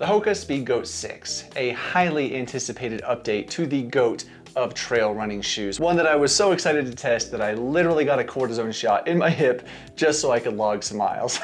The HOKA Speedgoat 6, a highly anticipated update to the GOAT of trail running shoes. One that I was so excited to test that I literally got a cortisone shot in my hip just so I could log some miles.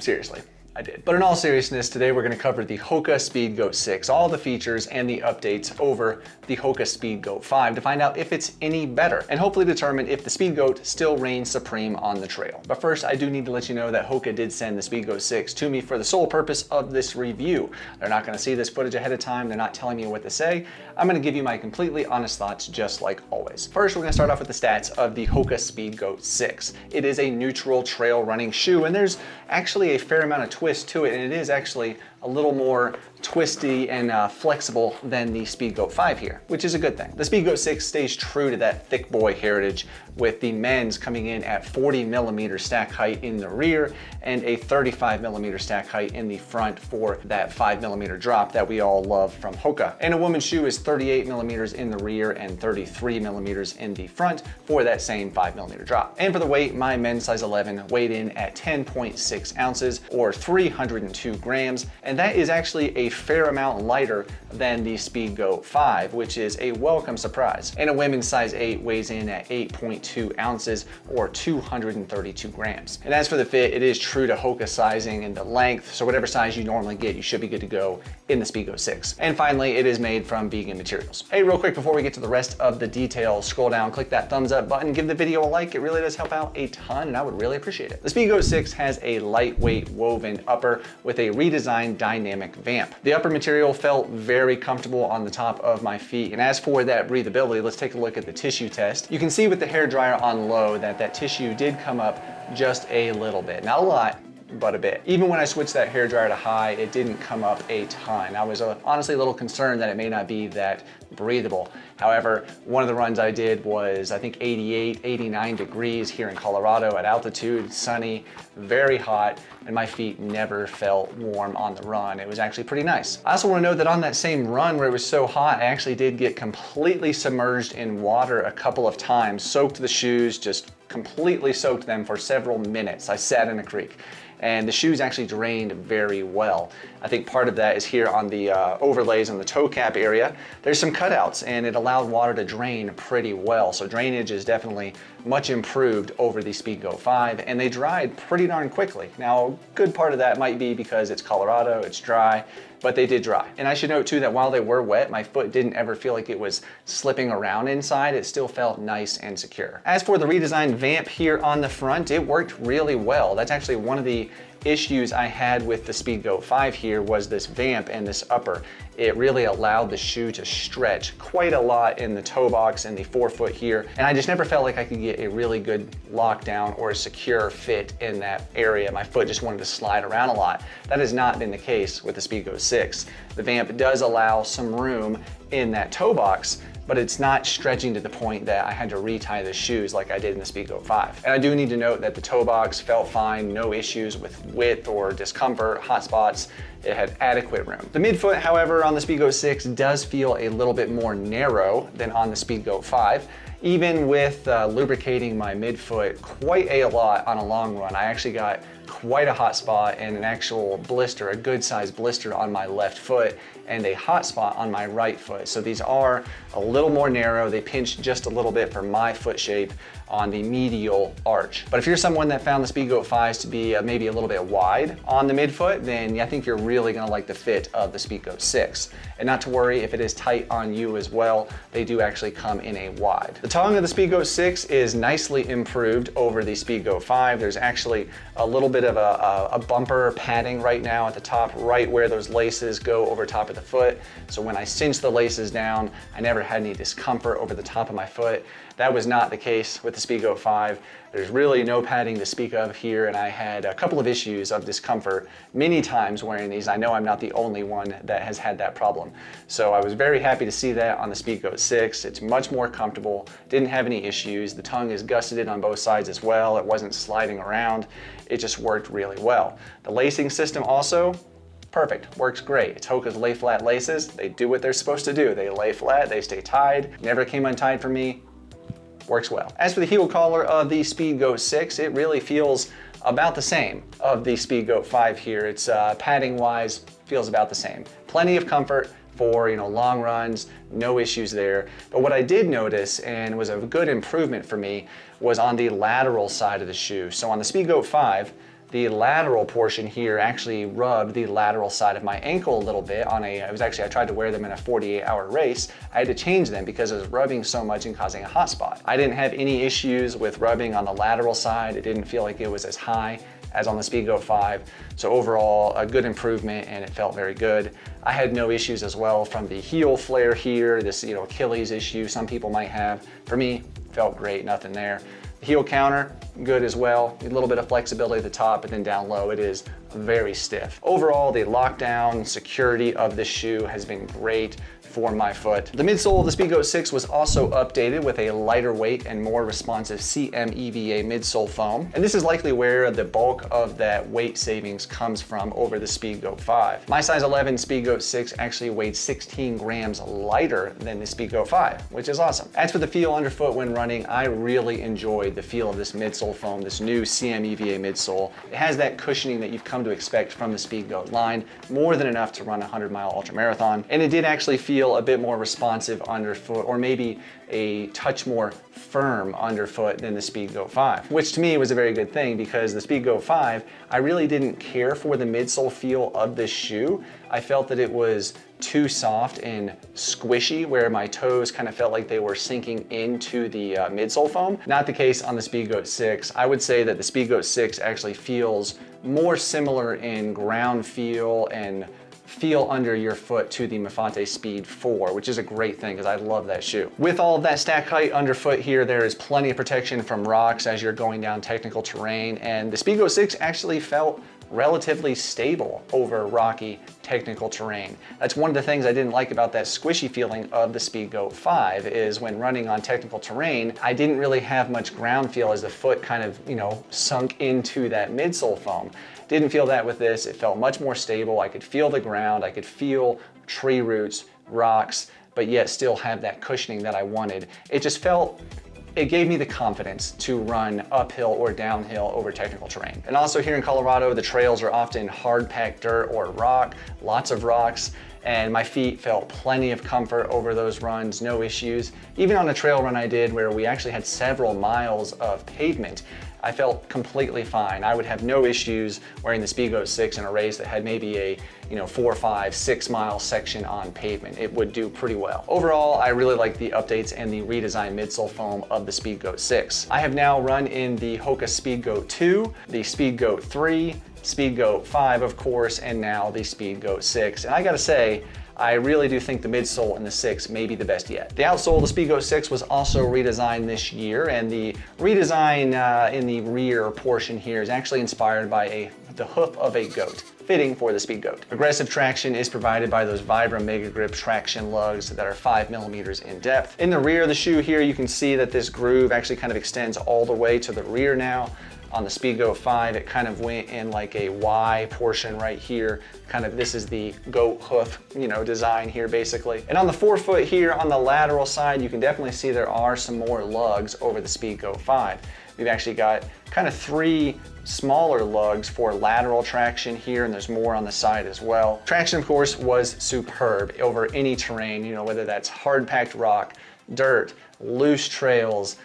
Seriously. I did. But in all seriousness, today we're going to cover the HOKA Speedgoat 6, all the features and the updates over the HOKA Speedgoat 5 to find out if it's any better and hopefully determine if the Speedgoat still reigns supreme on the trail. But first, I do need to let you know that HOKA did send the Speedgoat 6 to me for the sole purpose of this review. They're not going to see this footage ahead of time. They're not telling me what to say. I'm going to give you my completely honest thoughts just like always. First, we're going to start off with the stats of the HOKA Speedgoat 6. It is a neutral trail running shoe, and there's actually a fair amount of twist to it, and it is actually a little more twisty and flexible than the Speedgoat 5 here, which is a good thing. The Speedgoat 6 stays true to that thick boy heritage, with the men's coming in at 40mm stack height in the rear and a 35mm stack height in the front for that 5mm drop that we all love from HOKA. And a woman's shoe is 38mm in the rear and 33mm in the front for that same 5mm drop. And for the weight, my men's size 11 weighed in at 10.6 ounces or 302 grams. And that is actually a fair amount lighter than the Speedgoat 5, which is a welcome surprise. And a women's size 8 weighs in at 8.2 ounces or 232 grams. And as for the fit, it is true to HOKA sizing and the length, so whatever size you normally get, you should be good to go in the Speedgoat 6. And finally, it is made from vegan materials. Hey, real quick before we get to the rest of the details, scroll down, click that thumbs up button, give the video a like. It really does help out a ton, and I would really appreciate it. The Speedgoat 6 has a lightweight woven upper with a redesigned dynamic vamp. The upper material felt very comfortable on the top of my feet. And as for that breathability, let's take a look at the tissue test. You can see with the hairdryer on low that tissue did come up just a little bit. Not a lot, but a bit. Even when I switched that hairdryer to high, it didn't come up a ton. I was honestly a little concerned that it may not be that breathable. However, one of the runs I did was, I think 88, 89 degrees here in Colorado at altitude, sunny, very hot, and my feet never felt warm on the run. It was actually pretty nice. I also want to note that on that same run where it was so hot, I actually did get completely submerged in water a couple of times, soaked the shoes, just completely soaked them for several minutes. I sat in a creek. And the shoes actually drained very well. I think part of that is here on the overlays on the toe cap area. There's some cutouts and it allowed water to drain pretty well. So drainage is definitely much improved over the Speedgoat 5, and they dried pretty darn quickly. Now, a good part of that might be because it's Colorado, it's dry, but they did dry. And I should note too that while they were wet, my foot didn't ever feel like it was slipping around inside. It still felt nice and secure. As for the redesigned vamp here on the front, it worked really well. That's actually one of the issues I had with the Speedgoat 5 here was this vamp and this upper. It really allowed the shoe to stretch quite a lot in the toe box and the forefoot here. And I just never felt like I could get a really good lockdown or a secure fit in that area. My foot just wanted to slide around a lot. That has not been the case with the Speedgoat 6. The vamp does allow some room in that toe box, but it's not stretching to the point that I had to retie the shoes like I did in the Speedgoat 5. And I do need to note that the toe box felt fine, no issues with width or discomfort, hot spots. It had adequate room. The midfoot, however, on the Speedgoat 6 does feel a little bit more narrow than on the Speedgoat 5. Even with lubricating my midfoot quite a lot on a long run, I actually got quite a hot spot and an actual blister, a good sized blister on my left foot and a hot spot on my right foot. So these are a little more narrow. They pinch just a little bit for my foot shape on the medial arch. But if you're someone that found the Speedgoat 5s to be maybe a little bit wide on the midfoot, then I think you're really gonna like the fit of the Speedgoat 6. And not to worry if it is tight on you as well, they do actually come in a wide. The tongue of the Speedgoat 6 is nicely improved over the Speedgoat 5. There's actually a little bit of a bumper padding right now at the top, right where those laces go over top of the foot. So when I cinch the laces down, I never had any discomfort over the top of my foot. That was not the case with the Speedgoat 5. There's really no padding to speak of here, and I had a couple of issues of discomfort many times wearing these. I know I'm not the only one that has had that problem. So I was very happy to see that on the Speedgoat 6. It's much more comfortable, didn't have any issues. The tongue is gusseted on both sides as well. It wasn't sliding around. It just worked really well. The lacing system also, perfect, works great. It's HOKA's lay flat laces. They do what they're supposed to do. They lay flat, they stay tied. Never came untied for me. works well. As for the heel collar of the Speedgoat 6, it really feels about the same of the Speedgoat 5 here. It's padding wise, feels about the same. Plenty of comfort for, you know, long runs, no issues there. But what I did notice, and was a good improvement for me, was on the lateral side of the shoe. So on the Speedgoat 5, the lateral portion here actually rubbed the lateral side of my ankle a little bit on I tried to wear them in a 48-hour race. I had to change them because it was rubbing so much and causing a hot spot. I didn't have any issues with rubbing on the lateral side. It didn't feel like it was as high as on the Speedgoat 5. So overall, a good improvement, and it felt very good. I had no issues as well from the heel flare here, this, you know, Achilles issue some people might have. For me, felt great, nothing there. The heel counter, good as well. A little bit of flexibility at the top, but then down low, it is very stiff. Overall, the lockdown security of this shoe has been great for my foot. The midsole of the Speedgoat 6 was also updated with a lighter weight and more responsive CMEVA midsole foam. And this is likely where the bulk of that weight savings comes from over the Speedgoat 5. My size 11 Speedgoat 6 actually weighed 16 grams lighter than the Speedgoat 5, which is awesome. As for the feel underfoot when running, I really enjoyed the feel of this midsole foam, this new CMEVA midsole. It has that cushioning that you've come to expect from the Speedgoat line, more than enough to run a 100-mile ultramarathon. And it did actually feel a bit more responsive underfoot, or maybe a touch more firm underfoot than the Speedgoat 5, which to me was a very good thing, because the Speedgoat 5, I really didn't care for the midsole feel of this shoe. I felt that it was too soft and squishy, where my toes kind of felt like they were sinking into the midsole foam. Not the case on the Speedgoat 6. I would say that the Speedgoat 6 actually feels more similar in ground feel and feel under your foot to the Mafate Speed 4, which is a great thing because I love that shoe. With all of that stack height underfoot here, there is plenty of protection from rocks as you're going down technical terrain, and the Speedgoat 6 actually felt relatively stable over rocky technical terrain. That's one of the things I didn't like about that squishy feeling of the Speedgoat 5, is when running on technical terrain, I didn't really have much ground feel as the foot kind of, you know, sunk into that midsole foam. Didn't feel that with this. It felt much more stable. I could feel the ground, I could feel tree roots, rocks, but yet still have that cushioning that I wanted. It just felt, it gave me the confidence to run uphill or downhill over technical terrain. And also here in Colorado, the trails are often hard packed dirt or rock, lots of rocks, and my feet felt plenty of comfort over those runs, no issues. Even on a trail run I did where we actually had several miles of pavement, I felt completely fine. I would have no issues wearing the Speedgoat 6 in a race that had maybe a 4, 5, 6 mile section on pavement. It would do pretty well. Overall, I really like the updates and the redesigned midsole foam of the Speedgoat 6. I have now run in the HOKA Speedgoat 2, the Speedgoat 3, Speedgoat 5 of course, and now the Speedgoat 6. And I gotta say, I really do think the midsole in the 6 may be the best yet. The outsole of the Speedgoat 6 was also redesigned this year, and the redesign in the rear portion here is actually inspired by the hoof of a goat, fitting for the Speedgoat. Aggressive traction is provided by those Vibram Megagrip traction lugs that are 5 millimeters in depth. In the rear of the shoe here, you can see that this groove actually kind of extends all the way to the rear now. On the Speedgoat 5, it kind of went in like a Y portion right here. Kind of, this is the goat hoof, design here basically. And on the forefoot here, on the lateral side, you can definitely see there are some more lugs over the Speedgoat 5. We've actually got kind of 3 smaller lugs for lateral traction here, and there's more on the side as well. Traction, of course, was superb over any terrain, whether that's hard-packed rock, dirt, loose trails,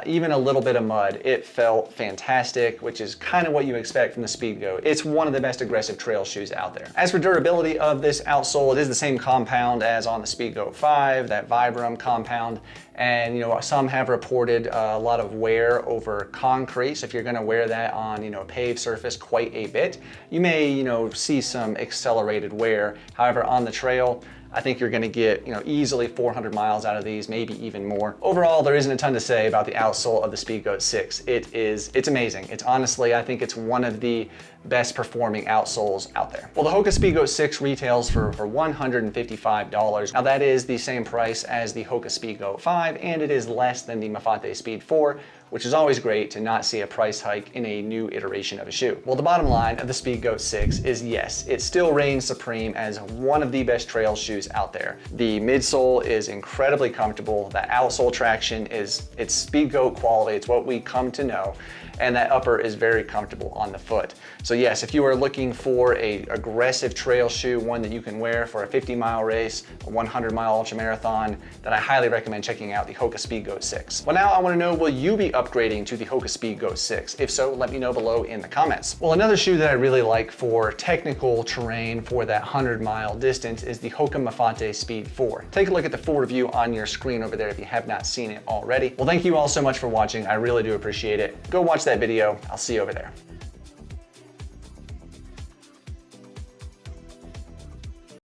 even a little bit of mud. It felt fantastic, which is kind of what you expect from the Speedgoat. It's one of the best aggressive trail shoes out there. As for durability of this outsole, it is the same compound as on the Speedgoat 5, that Vibram compound. And some have reported a lot of wear over concrete. So if you're gonna wear that on a paved surface quite a bit, you may see some accelerated wear. However, on the trail, I think you're gonna get easily 400 miles out of these, maybe even more. Overall, there isn't a ton to say about the outsole of the Speedgoat 6. It's amazing. It's honestly, I think it's one of the best performing outsoles out there. Well, the HOKA Speedgoat 6 retails for $155. Now that is the same price as the HOKA Speedgoat 5. $125, and it is less than the Mafate Speed 4, which is always great to not see a price hike in a new iteration of a shoe. Well, the bottom line of the Speedgoat 6 is yes, it still reigns supreme as one of the best trail shoes out there. The midsole is incredibly comfortable. The outsole traction it's Speedgoat quality. It's what we come to know. And that upper is very comfortable on the foot. So yes, if you are looking for an aggressive trail shoe, one that you can wear for a 50-mile race, a 100-mile ultra marathon, then I highly recommend checking out the HOKA Speedgoat 6. Well, now I want to know, will you be upgrading to the HOKA Speedgoat 6? If so, let me know below in the comments. Well, another shoe that I really like for technical terrain for that 100-mile distance is the HOKA Mafate Speed 4. Take a look at the full review on your screen over there if you have not seen it already. Well, thank you all so much for watching. I really do appreciate it. Go watch that video. I'll see you over there.